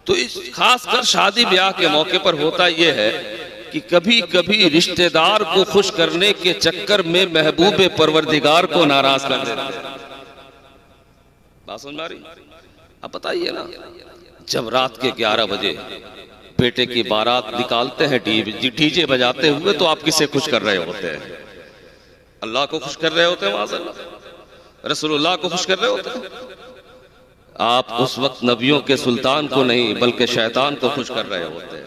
तो इस खासकर शादी ब्याह के मौके पर होता यह है कि कभी कभी रिश्तेदार को खुश करने के चक्कर में महबूब परवरदिगार को नाराज कर देते हैं। बात समझ आ रही? अब बताइए ना, जब रात के 11 बजे बेटे की बारात निकालते हैं डीजे बजाते हुए, तो आप किसे खुश कर रहे होते हैं? अल्लाह को खुश कर रहे होते हैं, माज़अल्लाह रसूलुल्लाह को खुश कर रहे होते हैं। आप उस वक्त नबियों के सुल्तान को नहीं बल्कि शैतान को खुश कर रहे होते हैं।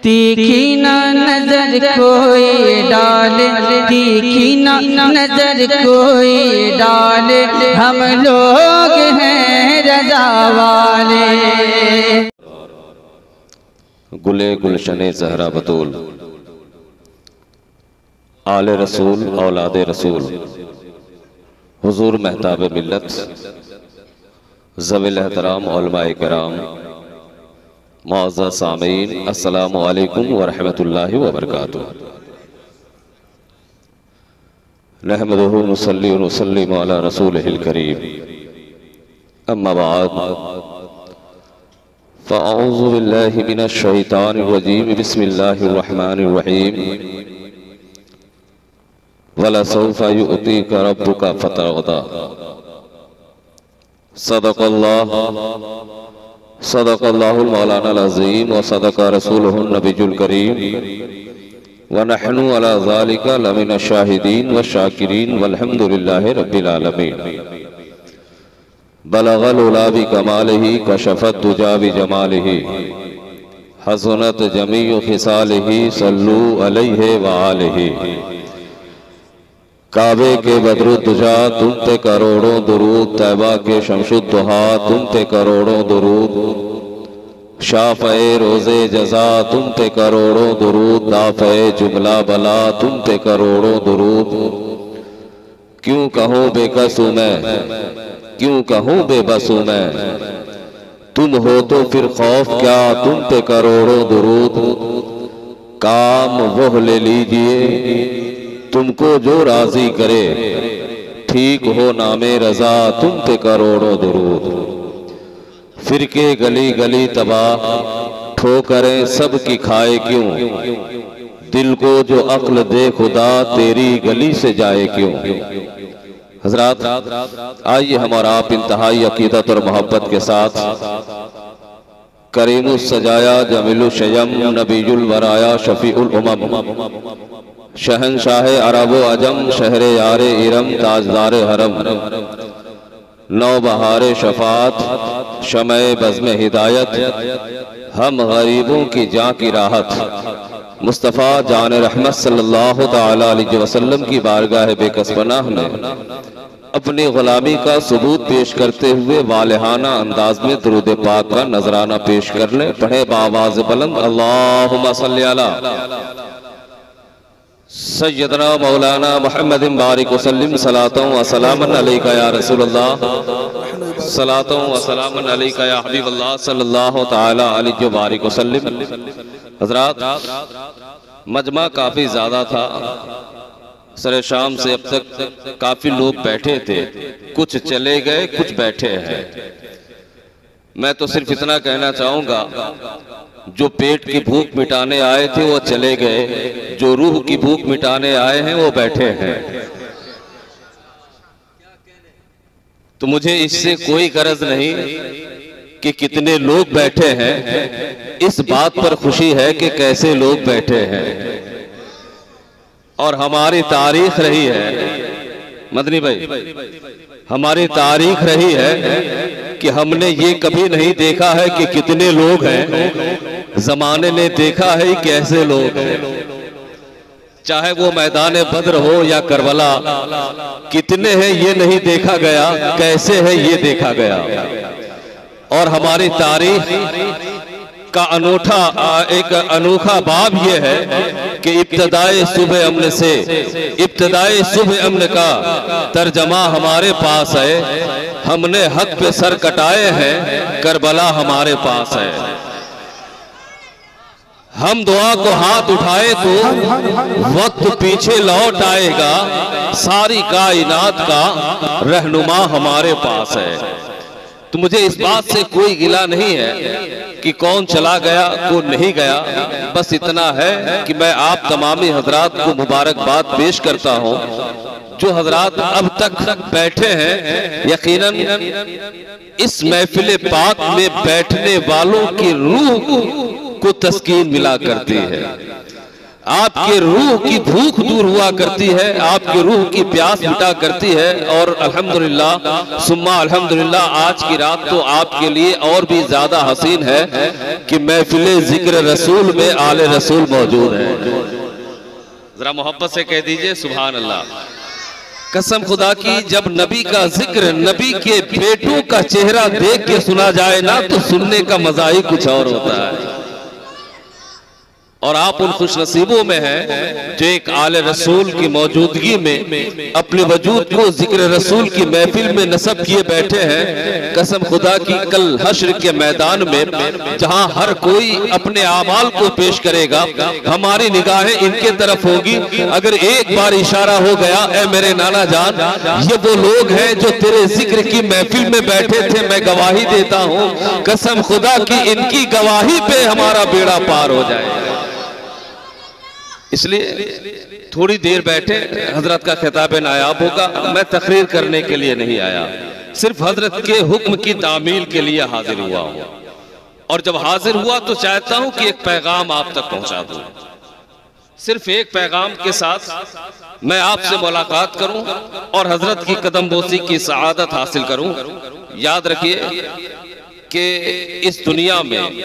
तीखी ना नजर कोई डाले, तीखी ना नजर कोई डाले, हम लोग हैं रज़ा वाले। गुले गुलशने ज़हरा बतूल, आले रसूल औलादे रसूल, हुजूर महताब मिल्लत, ज़वील एहतराम उलमाए किराम, मुअज़्ज़ज़ सामीन, अस्सलामु अलैकुम व रहमतुल्लाहि व बरकातुहू। नहमदुहु नुसल्ली व नुसल्लिमु अला रसूलिहिल करीम, अम्मा बअद, फ़अऊज़ु बिल्लाहि मिनश शैतानिर रजीम, बिस्मिल्लाहिर रहमानिर रहीम। वलसौफ़ युअतीका रब्बुका फ़तरदा। सदक़ल्लाहुल मौलानाल अज़ीम व सदक़ रसूलुहुन नबियुल करीम व नहनु अला ज़ालिका लमिनश शाहिदीन व शाकिरीन वल्हम्दुलिल्लाहि रब्बिल आलमीन। बलगल उला बि कमालिही कशफत दुजा बि जमालिही, हसनत जमीउ खिसालिही, सल्लू अलैहि व आलिही। काबे के बदरुद्दुजा तुम पे करोड़ों दुरूद, तैबा के शमशुद्दुहा तुम पे करोड़ों दुरूद, शाफ़ए रोज़े जज़ा तुम पे करोड़ों दुरूद, दाफ़ए जुमला बला तुम पे करोड़ों दुरूद। क्यों कहूँ बेकसूं मैं, क्यों कहूँ बेबसूं मैं, तुम हो तो फिर खौफ क्या तुम पे करोड़ों दुरूद। काम वो ले लीजिए तुमको जो राजी करे, ठीक हो नामे रजा तुम पे करोड़ों दुरूद। फिर के गली गली तबाह ठोकरें सब की खाए क्यों, दिल को जो अक्ल दे खुदा तेरी गली से जाए क्यों। हजरात, आइए हमारा आप इंतहाई अकीदत और मोहब्बत के साथ करीमुस सजाया जमीलु शयम नबीजुल वराया शफीउल उमम, शहंशाह अरब व अजम, शहरे यारे इरम, ताजदार हरम, नौबहार शफात, शमए बज़्म हिदायत, हम गरीबों की जाँ की राहत, मुस्तफ़ा जान रहमत सल्लल्लाहु तआला अलैहि वसल्लम की बारगाह बेकसपनाह में अपनी गुलामी का सबूत पेश करते हुए वालिहाना अंदाज में दुरूद पाक का नजराना पेश कर लें। पढ़े बावाज़ बुलंद, अल्लाहुम्मा सल्ली अला सय्यदना मौलाना मुहम्मद बारिक वसल्लिम, सलातों व सलामन अलैका या रसूलल्लाह, सलातों व सलामन अलैका या हबीबल्लाह सल्लल्लाहु तआला अलैहि बारिक वसल्लिम। हज़रात, मजमा काफ़ी ज़्यादा था, सरे शाम से अब तक काफ़ी लोग बैठे थे, कुछ चले गए कुछ बैठे हैं। मैं तो सिर्फ इतना कहना चाहूँगा, जो पेट की भूख मिटाने आए थे वो चले गए, जो रूह की भूख मिटाने आए हैं वो बैठे हैं। तो मुझे इससे कोई गरज नहीं कि कितने लोग बैठे हैं, इस बात पर खुशी है कि कैसे लोग बैठे हैं। और हमारी तारीख रही है, मदनी भाई, हमारी तारीख रही है कि हमने ये कभी नहीं देखा है कि कितने लोग हैं, जमाने ने देखा है कैसे लोग हैं। चाहे वो मैदान बद्र हो या करबला, कितने हैं ये नहीं देखा गया, कैसे है ये देखा गया। और हमारी तारीख का एक अनोखा बाब ये है कि इब्तदाए सुबह अमन से, इब्तदाए सुबह अमन का तर्जमा हमारे पास है। हमने हक पे सर कटाए हैं, करबला हमारे पास है। हम दुआ को हाथ उठाए तो वक्त पीछे लौट आएगा, सारी कायनात का रहनुमा हमारे पास है। तो मुझे इस बात से कोई गिला नहीं है कि कौन चला गया कौन नहीं गया। बस इतना है कि मैं आप तमामी हजरात को मुबारकबाद पेश करता हूँ जो हजरात अब तक बैठे हैं। यकीनन इस महफिल पाक में बैठने वालों की रूह को तस्कीन मिला करती है, आपके रूह की भूख दूर हुआ करती है, आपके रूह की प्यास मिटा करती है। और अल्हम्दुलिल्लाह सुम्मा अल्हम्दुलिल्लाह आज की रात तो आपके लिए और भी ज्यादा हसीन है कि महफिल जिक्र रसूल में आले रसूल मौजूद है। जरा मोहब्बत से कह दीजिए सुभान अल्लाह। कसम खुदा की जब नबी का जिक्र नबी के बेटों का चेहरा देख के सुना जाए ना तो सुनने का मजा ही कुछ और होता है। और आप उन खुश नसीबों में हैं जो एक आले रसूल की मौजूदगी में अपने वजूद को जिक्र रसूल की महफिल में नस्ब किए बैठे हैं। कसम खुदा की कल हश्र के मैदान में जहां हर कोई अपने आमाल को पेश करेगा, हमारी निगाहें इनके तरफ होगी। अगर एक बार इशारा हो गया, ए मेरे नाना जान, ये वो लोग हैं जो तेरे जिक्र की महफिल में बैठे थे, मैं गवाही देता हूँ कसम खुदा की इनकी गवाही पे हमारा बेड़ा पार हो जाए। इसलिए थोड़ी देर बैठे, हजरत का खिताब नायाब होगा। मैं तकरीर करने के लिए नहीं आया, सिर्फ हजरत के हुक्म की तामील के लिए हाजिर हुआ हूं। और जब हाजिर हुआ तो चाहता हूं कि एक पैगाम आप तक पहुंचा दूं। सिर्फ एक पैगाम के साथ मैं आपसे मुलाकात करूं और हजरत की कदमबोसी की सआदत हासिल करूं। याद रखिए कि इस दुनिया में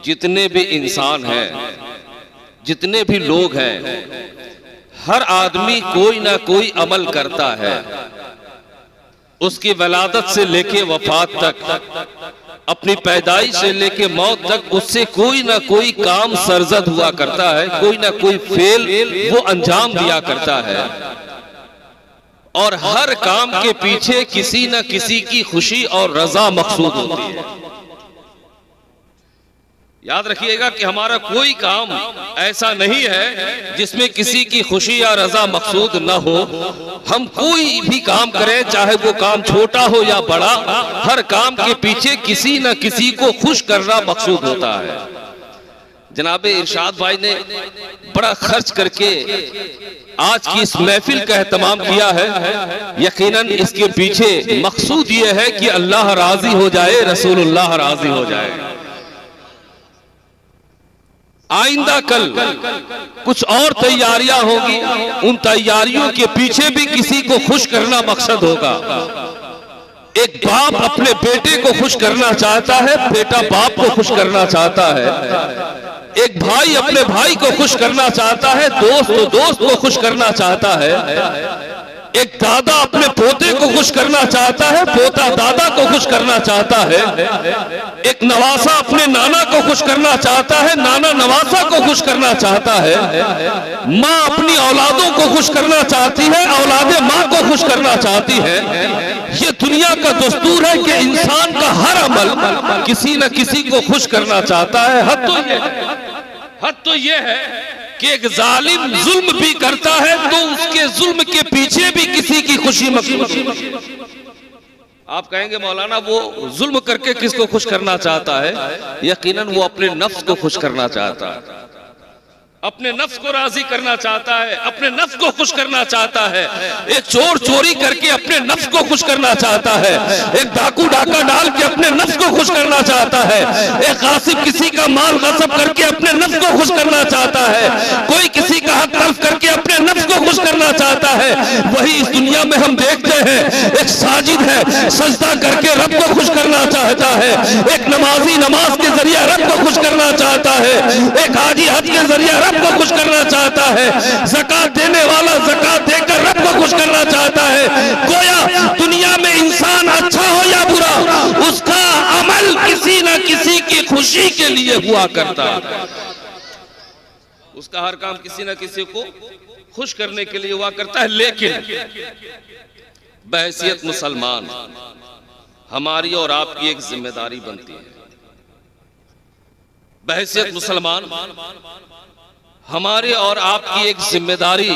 जितने भी इंसान हैं, जितने भी लोग हैं, हर आदमी कोई ना कोई अमल करता है। उसकी वलादत से लेके वफात तक, अपनी पैदाइश से लेके मौत तक उससे कोई ना कोई काम सरजद हुआ करता है, कोई ना कोई फेल वो अंजाम दिया करता है। और हर काम के पीछे किसी न किसी की खुशी और रजा मकसूद होती है। याद रखिएगा कि हमारा कोई काम ऐसा नहीं है जिसमें किसी की खुशी या रजा मकसूद न हो। हम कोई भी काम करें, चाहे वो काम छोटा हो या बड़ा, हर काम के पीछे किसी न किसी को खुश करना मकसूद होता है। जनाब इरशाद भाई ने बड़ा खर्च करके आज की इस महफिल का एहतमाम किया है। यकीनन इसके पीछे मकसूद ये है कि अल्लाह राजी हो जाए, रसूलुल्लाह राजी हो जाए। आइंदा कल कुछ और तैयारियां होगी, उन तैयारियों के पीछे भी किसी को खुश करना मकसद होगा। एक बाप अपने बेटे को खुश करना चाहता है, बेटा बाप को खुश करना चाहता है। एक भाई अपने भाई को खुश करना चाहता है, दोस्त को खुश करना चाहता है। एक दादा अपने पोते को खुश करना चाहता है, पोता दादा को खुश करना चाहता है। एक नवासा अपने नाना को खुश करना चाहता है, नाना नवासा को खुश करना चाहता है। माँ अपनी औलादों को खुश करना चाहती है, औलादे माँ को खुश करना चाहती है। ये दुनिया का दस्तूर है कि इंसान का हर अमल किसी न किसी को खुश करना चाहता है। हद तो ये है कि एक जालिम जुल्म भी करता है तो उसके जुल्म के पीछे भी किसी की खुशी मकसूद। आप कहेंगे मौलाना वो जुल्म करके किसको खुश करना चाहता है? यकीनन वो अपने नफ्स को खुश करना चाहता है, अपने नफ्स को राजी करना चाहता है, अपने नफ्स को खुश करना चाहता है। एक चोर चोरी करके अपने नफ्स को खुश करना चाहता है, एक डाकू डाका डाल के अपने नफ्स को खुश करना चाहता है, एक गासिब किसी का माल गसब करके अपने नफ्स को खुश करना चाहता है, कोई किसी का हक तल्फ करके अपने नफ्स को खुश करना चाहता है। वही इस दुनिया में हम देखते हैं, एक साजिद है सजदा करके रब को खुश करना चाहता है, एक नमाजी नमाज के जरिए रब को खुश करना चाहता है, एक हाजी हज के जरिए रब को खुश करना चाहता है, ज़कात देने वाला ज़कात देकर रब को खुश करना चाहता है। गोया दुनिया में इंसान अच्छा हो या बुरा, उसका अमल किसी न किसी की खुशी के लिए हुआ करता है। उसका हर काम किसी न किसी को खुश करने के लिए हुआ करता है। लेकिन बहैसियत मुसलमान हमारी और आपकी एक जिम्मेदारी बनती है। बहैसियत मुसलमान हमारे और आपकी एक जिम्मेदारी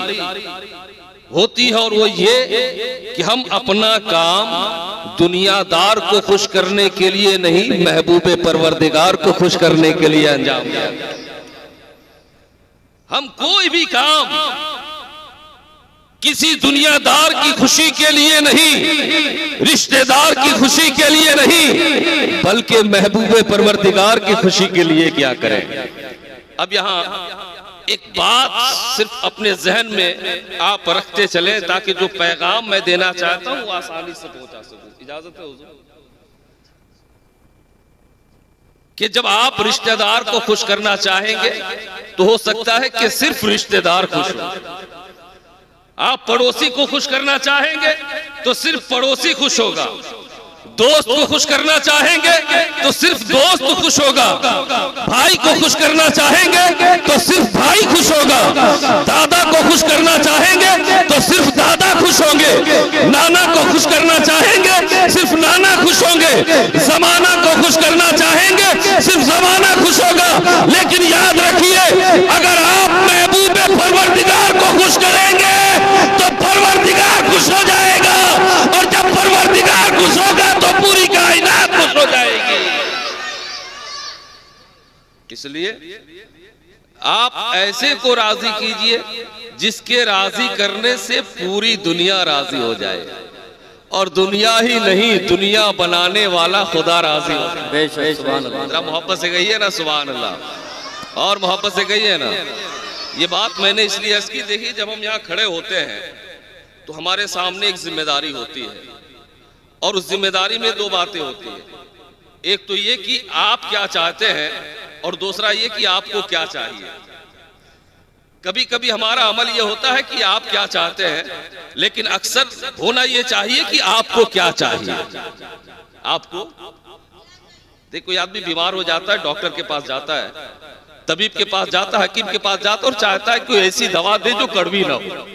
होती है, और वो ये कि हम अपना काम दुनियादार को खुश करने के लिए नहीं, महबूबे परवरदिगार को खुश करने के लिए अंजाम दें। हम कोई भी काम किसी दुनियादार की खुशी के लिए नहीं, रिश्तेदार की खुशी के लिए नहीं, बल्कि महबूबे परवरदिगार की खुशी के लिए क्या करें। अब यहां एक बात सिर्फ अपने जहन में आप रखते चले ताकि जो पैगाम मैं देना चाहता हूं वो आसानी से पहुंचा सकूं। इजाजत है हुजूर? कि जब आप रिश्तेदार को खुश करना चाहेंगे तो हो सकता है कि सिर्फ रिश्तेदार खुश हो। आप पड़ोसी को खुश करना चाहेंगे तो सिर्फ पड़ोसी खुश होगा। दोस्त को खुश करना चाहेंगे तो सिर्फ दोस्त खुश होगा। भाई को खुश करना चाहेंगे तो सिर्फ भाई खुश होगा। दादा को खुश करना चाहेंगे तो सिर्फ दादा खुश होंगे। नाना को खुश करना चाहेंगे सिर्फ नाना खुश होंगे। जमाना को खुश करना चाहेंगे सिर्फ जमाना खुश होगा। लेकिन याद रखिए, अगर आप महबूबे परवरदिगार को खुश करेंगे तो परवरदिगार खुश हो जाएगा, और जब परवरदिगार खुश होगा तो पूरी कायनात खुश हो जाएगी। इसलिए आप ऐसे को राजी कीजिए जिसके राजी करने से पूरी दुनिया राजी हो जाए, और दुनिया ही नहीं, दुनिया बनाने वाला खुदा राजी हो जाए। जरा मोहब्बत से कहिए ना सुभान अल्लाह, और मोहब्बत से कहिए ना। ये बात मैंने इसलिए अर्ज की, देखिए जब हम यहाँ खड़े होते हैं तो हमारे सामने एक जिम्मेदारी होती है, और उस जिम्मेदारी में दो बातें होती है। एक तो ये कि आप क्या चाहते हैं, और दूसरा ये कि आपको क्या चाहिए। कभी कभी हमारा अमल ये होता है कि आप क्या चाहते हैं, लेकिन अक्सर होना ये चाहिए कि आपको क्या चाहिए। आपको देखो, कोई आदमी बीमार हो जाता है, डॉक्टर के पास जाता है, तबीब के पास जाता है, हकीम के पास जाता है, और चाहता है कोई ऐसी दवा दे जो कड़वी ना हो।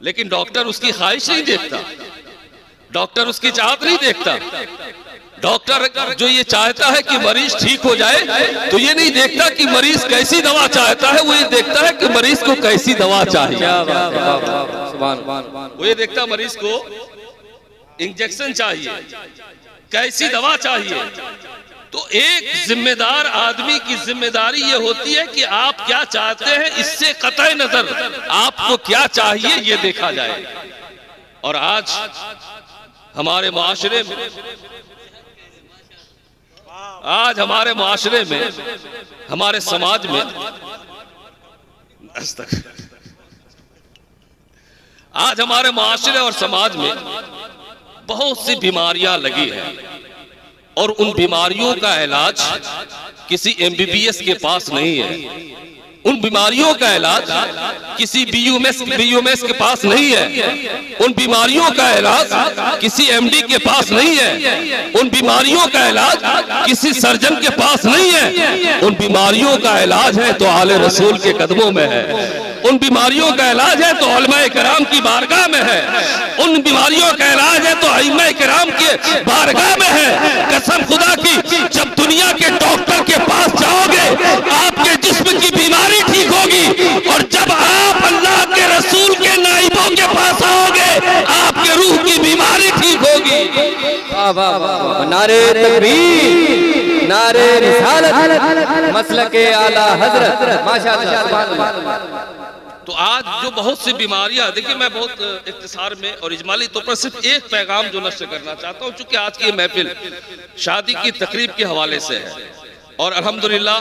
लेकिन डॉक्टर उसकी ख्वाहिश नहीं देखता, डॉक्टर उसकी चाहत नहीं देखता। डॉक्टर जो ये चाहता है कि मरीज ठीक हो जाए, तो ये नहीं देखता कि मरीज कैसी दवा चाहता है, वो ये देखता है कि मरीज को कैसी दवा चाहिए। वो ये देखता मरीज को इंजेक्शन चाहिए, कैसी दवा चाहिए। तो एक जिम्मेदार आदमी की जिम्मेदारी ये होती है कि आप क्या चाहते हैं, इससे कतई नजर आपको क्या चाहिए ये देखा जाए। और आज हमारे मुआशरे में, हमारे समाज में, आज हमारे मुआशरे और समाज में बहुत सी बीमारियां लगी हैं, और उन बीमारियों का इलाज किसी एमबीबीएस के पास नहीं है। उन बीमारियों का इलाज किसी बीयूएमएस के पास नहीं है। उन बीमारियों का इलाज किसी एमडी के पास नहीं है। उन बीमारियों का इलाज किसी सर्जन के पास नहीं है। उन बीमारियों का इलाज है तो आले रसूल के कदमों में है। उन बीमारियों का इलाज है तो उलमाए किराम की बारगाह में है। उन बीमारियों का इलाज है तो अइम्मा किराम के बारगाह में है। कसम खुदा की, जब दुनिया के डॉक्टर के पास जाओगे आपके जिस्म की बीमारी ठीक होगी, और जब आप अल्लाह के रसूल के नाइबों के पास आओगे आपके रूह की बीमारी ठीक होगी। नारे तकबीर, नारे रिसालत, मसलके आला हजरत, माशाअल्लाह। तो आज जो बहुत सी बीमारियां, देखिए मैं बहुत इख्तिसार में और इजमाली तौर पर सिर्फ एक पैगाम जो नश्र करना चाहता हूं, चूंकि आज की महफिल शादी की तकरीब के हवाले से है, और अल्हम्दुलिल्लाह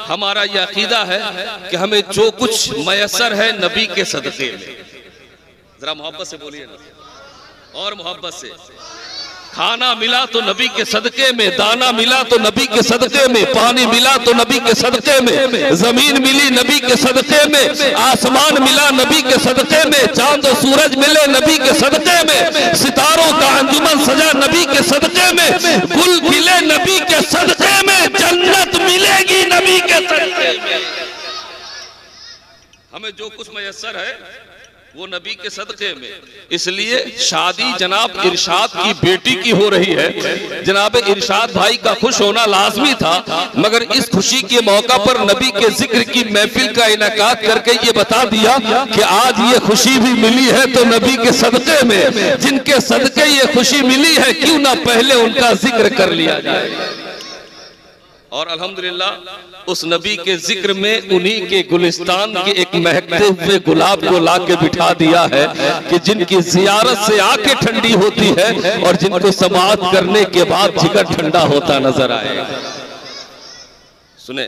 हमारा यह अकीदा है कि हमें जो कुछ मयसर है नबी के सदक़े में, जरा मोहब्बत से बोलिए ना, और मोहब्बत से, खाना मिला तो नबी के सदके में, दाना मिला तो नबी के सदके में, पानी मिला तो नबी के सदके में, जमीन मिली नबी के सदके में, आसमान मिला नबी के सदके में, चांद और सूरज मिले नबी के सदके में, सितारों का अंजुमन सजा नबी के सदके में, गुल खिले नबी के सदके में, जन्नत मिलेगी नबी के सदके में। हमें जो कुछ मयसर है वो नबी के सदक़े में। इसलिए शादी जनाब इरशाद की बेटी की हो रही है। जनाब इरशाद भाई का खुश होना लाजमी था, मगर इस खुशी के मौका पर नबी के जिक्र की महफिल का इनेकाद करके ये बता दिया कि आज ये खुशी भी मिली है तो नबी के सदक़े में। जिनके सदक़े ये खुशी मिली है, क्यों ना पहले उनका जिक्र कर लिया जाए। और अल्हम्दुलिल्लाह उस नबी के जिक्र में उन्हीं के गुलिस्तान के एक महकते हुए गुलाब को लाके बिठा दिया है कि जिनकी जियारत से आंखें ठंडी होती है और जिनको समाअत करने के बाद जिगर ठंडा होता नजर आएगा। सुने,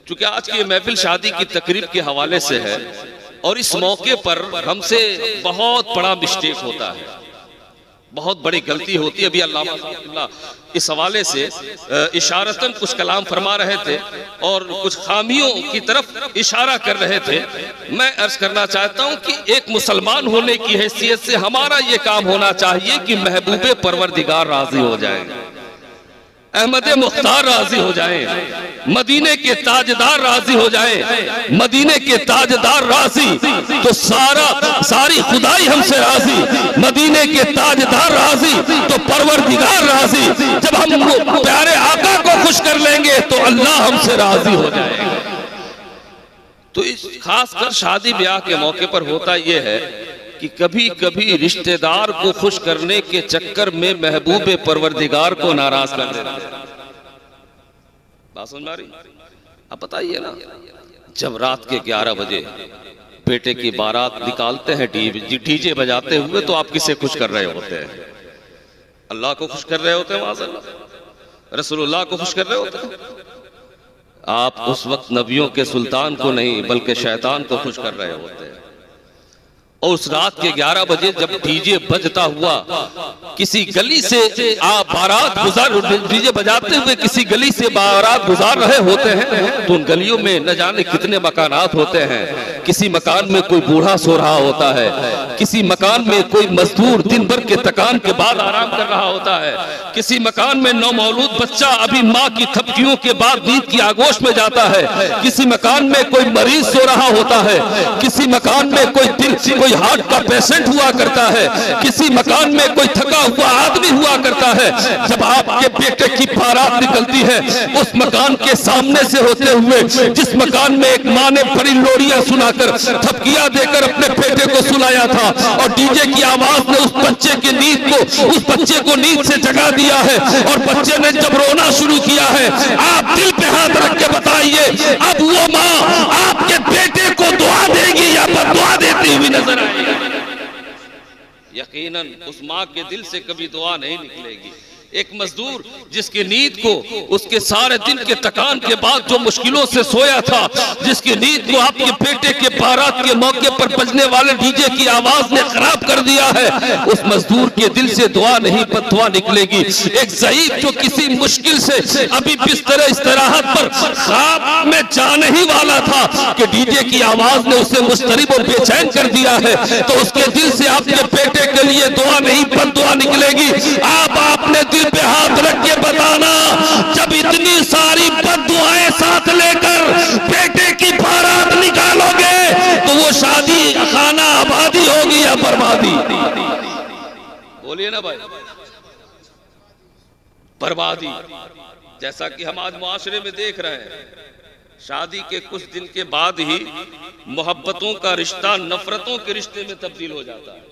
चूंकि आज की महफिल शादी की तकरीब के हवाले से है और इस मौके पर हमसे बहुत बड़ा मिस्टेक होता है, बहुत बड़ी गलती होती है। अभी अल्लाह इस हवाले से इशारतन कुछ कलाम फरमा रहे थे और कुछ खामियों की तरफ इशारा कर रहे थे। मैं अर्ज करना चाहता हूं कि एक मुसलमान होने की हैसियत से हमारा ये काम होना चाहिए कि महबूबे परवरदिगार राजी हो जाए, अहमद मुख्तार राजी हो जाए, मदीने के ताजदार राजी हो जाए। मदीने के ताजदार राजी तो सारी खुदाई हमसे राजी। मदीने के ताजदार राजी तो परवरदिगार राजी। जब हम प्यारे आका को खुश कर लेंगे तो अल्लाह हमसे राजी हो जाएगा। तो इस खासकर शादी ब्याह के मौके पर होता यह है कि कभी कभी रिश्तेदार को खुश करने के चक्कर में महबूबे परवरदिगार को नाराज कर देते हैं। बात समझ में आ रही? अब बताइए ना, जब रात के 11 बजे बेटे की बारात निकालते हैं डीजे बजाते हुए, तो आप किसे खुश कर रहे होते हैं? अल्लाह को खुश कर रहे होते हैं, माज़अल्लाह रसूलुल्लाह को खुश कर रहे होते हैं। आप उस वक्त नबियों के सुल्तान को नहीं बल्कि शैतान को खुश कर रहे होते हैं। और उस रात के 11 बजे जब डीजे बजता हुआ किसी गली से बारात गुजार, डीजे बजाते हुए किसी गली से बारात गुजार रहे होते हैं, तो उन गलियों में न जाने कितने मकानात होते हैं। किसी मकान में कोई बूढ़ा सो रहा होता है, किसी मकान में कोई मजदूर दिन भर के थकान के बाद आराम कर रहा होता है, किसी मकान में नौमौलूद बच्चा अभी माँ की थपकियों के बाद नींद की आगोश में जाता है, किसी मकान में कोई मरीज सो रहा होता है, किसी मकान में कोई हार्ट का पेशेंट हुआ करता है, किसी मकान में कोई थका हुआ आदमी हुआ करता है। जब आपके बेटे की बारात निकलती है, उस मकान के सामने से होते हुए, जिस मकान में एक माँ ने बड़ी लोरियां सुनाकर थपकियां देकर अपने बेटे को सुलाया था और डीजे की आवाज ने उस बच्चे को नींद से जगा दिया है और बच्चे ने जब रोना शुरू किया है, आप दिल पे हाथ रख के बताइए, अब वो माँ आपके बेटे को दुआ देगी या बददुआ देती हुई नजर आएगी? यकीनन उस माँ के दिल से कभी दुआ नहीं निकलेगी। एक मजदूर जिसकी नींद को उसके सारे दिन के थकान के बाद जो मुश्किलों से सोया था, जिसकी नींद को आपके बेटे के बारात के मौके पर बजने वाले डीजे की आवाज ने खराब कर दिया है, उस मजदूर के दिल से दुआ नहीं बददुआ निकलेगी। एक ज़ईफ जो किसी मुश्किल से अभी बिस्तर इस्तराहत पर ख्वाब में जाने ही वाला था कि डीजे की आवाज ने उसे मुस्तरिब और बेचैन कर दिया है, तो उसके दिल से आपके बेटे के लिए दुआ नहीं बददुआ निकलेगी। आपने दिल पे हाथ रख के बताना, जब इतनी सारी बद्दुआएं साथ लेकर बेटे की बारात निकालोगे तो वो शादी खाना आबादी होगी या बर्बादी? बोलिए ना भाई, बर्बादी। जैसा कि हम आज मुआशरे में देख रहे हैं, शादी के कुछ दिन के बाद ही मोहब्बतों का रिश्ता नफरतों के रिश्ते में तब्दील हो जाता है।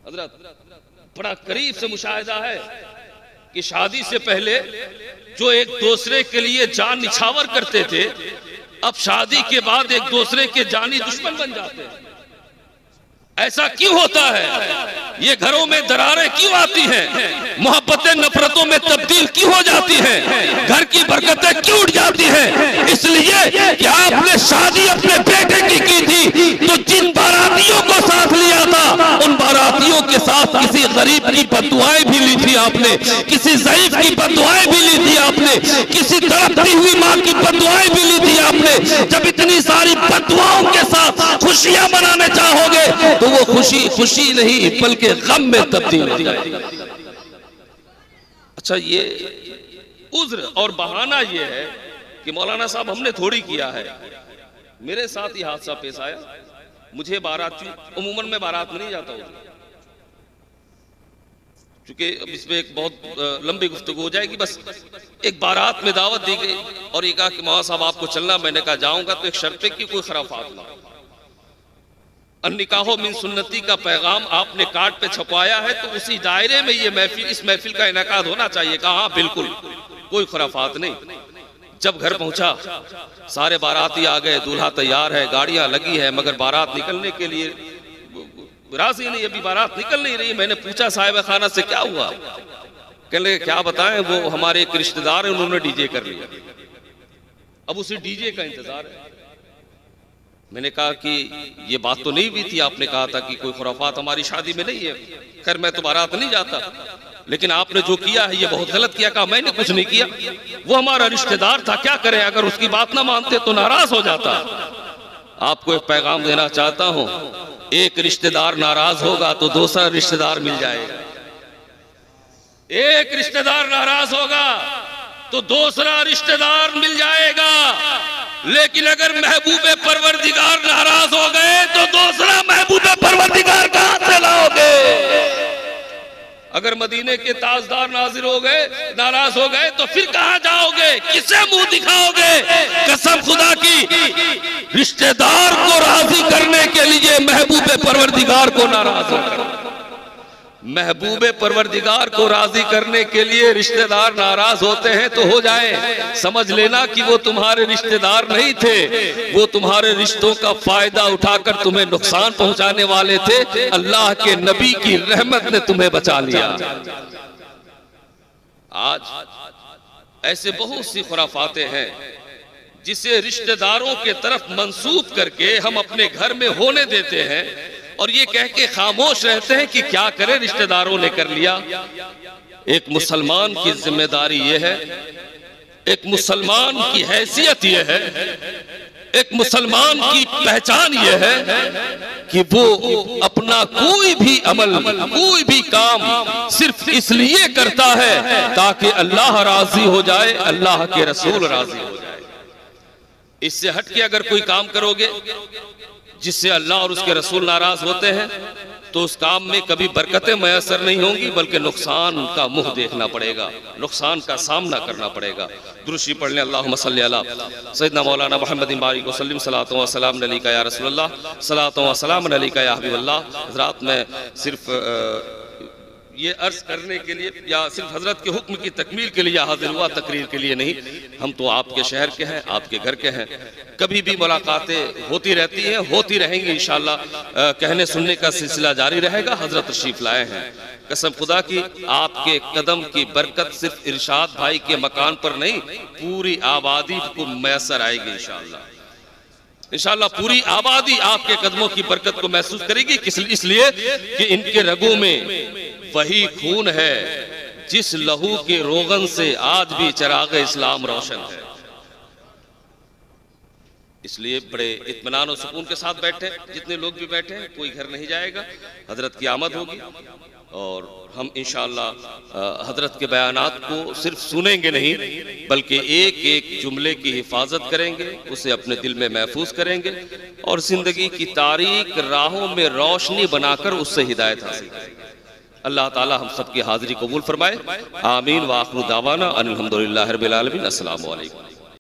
हजरत बड़ा करीब से मुशाहिदा है कि शादी से पहले जो एक दूसरे के लिए जान निछावर करते थे, अब शादी के बाद एक दूसरे के जानी दुश्मन बन जाते हैं। ऐसा क्यों होता है? ये घरों में दरारें क्यों आती हैं? मोहब्बतें नफरतों में तब्दील क्यों हो जाती हैं? घर की बरकतें क्यों उठ जाती हैं? इसलिए कि आपने शादी अपने बेटे की थी, तो जिन बारातियों को साथ लिया था, उन बारातियों के साथ किसी गरीब की बद्दुआएं भी ली थी आपने, किसी ज़ईफ की बद्दुआएं भी ली थी आपने, किसी तड़पती हुई माँ की बद्दुआएं भी ली थी आपने। जब इतनी सारी बद्दुआओं के साथ खुशियां मनाने चाहोगे तो वो खुशी नहीं बल्कि गम में तब्दील हो जाएगी। अच्छा, ये उज्र और बहाना ये है कि मौलाना साहब हमने थोड़ी किया है। मेरे साथ ही हादसा पेश आया। मुझे बारात, उमूमन मैं बारात में नहीं जाता हूँ, क्योंकि अब इसमें एक बहुत लंबी गुफ्तगू हो जाएगी। बस एक बारात में दावत दी गई और ये कहा कि मौलाना साहब आपको चलना, मैंने कहा जाऊंगा तो एक शर्त पे कि कोई खराफात ना हो। निकाहो मिन सुन्नती का पैगाम आपने कार्ड पे छपवाया है तो उसी दायरे में ये महफिल, इस महफिल का इनेकाद होना चाहिए। कहा हाँ बिल्कुल, कोई खुराफात नहीं। जब घर पहुंचा सारे बाराती आ गए, दूल्हा तैयार है, गाड़ियां लगी है, मगर बारात निकलने के लिए राजी नहीं, अभी बारात निकल नहीं रही। मैंने पूछा साहिब खाना से क्या हुआ, कहने लगे क्या बताएं, वो हमारे एक रिश्तेदार है, उन्होंने डीजे कर लिया, अब उसी डीजे का इंतजार है। मैंने कहा कि ये बात तो नहीं हुई थी, आपने कहा था कि कोई खुराफात हमारी शादी में नहीं है। खैर मैं तो बारात नहीं जाता, लेकिन आपने जो किया है ये बहुत गलत किया। कहा मैंने कुछ नहीं किया, वो हमारा रिश्तेदार था, क्या करें, अगर उसकी बात ना मानते तो नाराज हो जाता। आपको एक पैगाम देना चाहता हूं, एक रिश्तेदार नाराज होगा तो दूसरा रिश्तेदार मिल जाएगा, एक रिश्तेदार नाराज होगा तो दूसरा रिश्तेदार मिल जाएगा। लेकिन अगर महबूबे परवरदिगार नाराज हो गए तो दूसरा महबूबे परवरदिगार कहां से लाओगे। अगर मदीने के ताजदार नाजिर हो गए, नाराज हो गए तो फिर कहां जाओगे, किसे मुंह दिखाओगे। कसम खुदा की, रिश्तेदार को राजी करने के लिए महबूबे परवरदिगार को नाराज हो, महबूबे परवरदिगार को राजी करने के लिए रिश्तेदार नाराज होते हैं तो हो जाए। समझ लेना कि वो तुम्हारे रिश्तेदार नहीं थे, वो तुम्हारे रिश्तों का फायदा उठाकर तुम्हें नुकसान पहुंचाने वाले थे। अल्लाह के नबी की रहमत ने तुम्हें बचा लिया। आज ऐसे बहुत सी खुराफातें हैं जिसे रिश्तेदारों के तरफ मंसूब करके हम अपने घर में होने देते हैं और ये कह के खामोश रहते हैं कि क्या करें, रिश्तेदारों ने कर लिया। एक मुसलमान की जिम्मेदारी यह है, एक मुसलमान की हैसियत यह है, एक मुसलमान की पहचान यह है कि वो अपना कोई भी अमल, कोई भी काम सिर्फ इसलिए करता है ताकि अल्लाह राजी हो जाए, अल्लाह के रसूल राजी हो जाए। इससे हट के अगर कोई काम करोगे जिससे अल्लाह और उसके रसूल नाराज होते हैं तो उस काम में कभी बरकतें मयसर नहीं होंगी, बल्कि नुकसान का मुंह देखना पड़ेगा, नुकसान का सामना करना पड़ेगा। दुरूद पढ़ लें, अल्लाहुम्मा सल्ली अला सय्यदना मौलाना मुहम्मदिन बारिक वसल्लम, सलातो व सलाम अलैका या रसूलल्लाह, सलातो व सलाम अलैका या हबीबल्लाह। हज़रात में सिर्फ ये अर्ज करने के लिए या सिर्फ हजरत के हुक्म की तकमील के लिए हाजिर हुआ, तकरीर के लिए नहीं। हम तो आपके शहर के हैं, आपके घर के हैं, कभी भी मुलाकातें होती रहती हैं, होती रहेंगी इंशाअल्लाह। कहने सुनने का सिलसिला जारी रहेगा। हजरत तशरीफ लाए हैं, कसम खुदा की आपके कदम की बरकत सिर्फ इरशाद भाई के मकान पर नहीं, पूरी आबादी को मैसर आएगी इंशाअल्लाह। इंशाअल्लाह पूरी आबादी आपके कदमों की बरकत को महसूस करेगी। इसलिए कि इनके रगों में वही खून है जिस लहू के रोगन से आज भी चिराग इस्लाम रोशन है। इसलिए बड़े इत्मीनान और सुकून के साथ बैठे, जितने लोग भी बैठे हैं, कोई घर नहीं जाएगा। हजरत की आमद होगी और हम इंशाअल्लाह हजरत के बयानात को सिर्फ सुनेंगे नहीं, बल्कि एक एक जुमले की हिफाजत करेंगे, उसे अपने दिल में महफूज करेंगे और जिंदगी की तारीक राहों में रोशनी बनाकर उससे हिदायत हासिल करेंगे। अल्लाह ताला हम सबकी हाजिरी कबूल फरमाए। आमीन व आखिर दावाना अनिल हम्दुलिल्लाहि रब्बिल आलमीन। अस्सलामु अलैकुम।